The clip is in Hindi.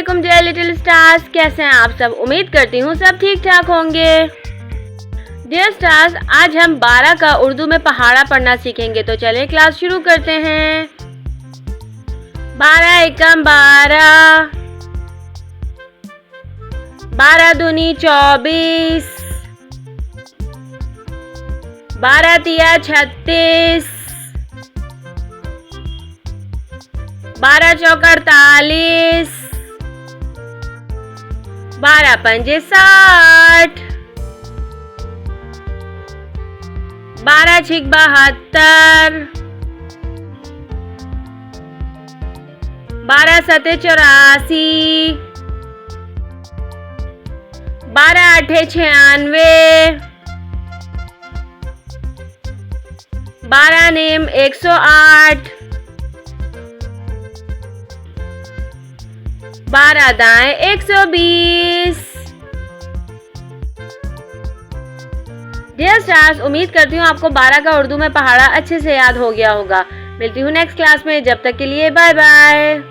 अस्सलामुअलैकुम डियर लिटिल स्टार्स, कैसे हैं आप सब। उम्मीद करती हूँ सब ठीक ठाक होंगे। डियर स्टार्स, आज हम 12 का उर्दू में पहाड़ा पढ़ना सीखेंगे, तो चलिए क्लास शुरू करते हैं। 12 एकम 12, 12 दूनी 24, 12 तिया 36, 12 चौक 48, 12 पंजे 60, 12 छिक 72, 12 सते 84, 12 आठे 96, 12 नेम 108, 12 दाएं 120। डियर स्टार्स, उम्मीद करती हूँ आपको 12 का उर्दू में पहाड़ा अच्छे से याद हो गया होगा। मिलती हूँ नेक्स्ट क्लास में, जब तक के लिए बाय बाय।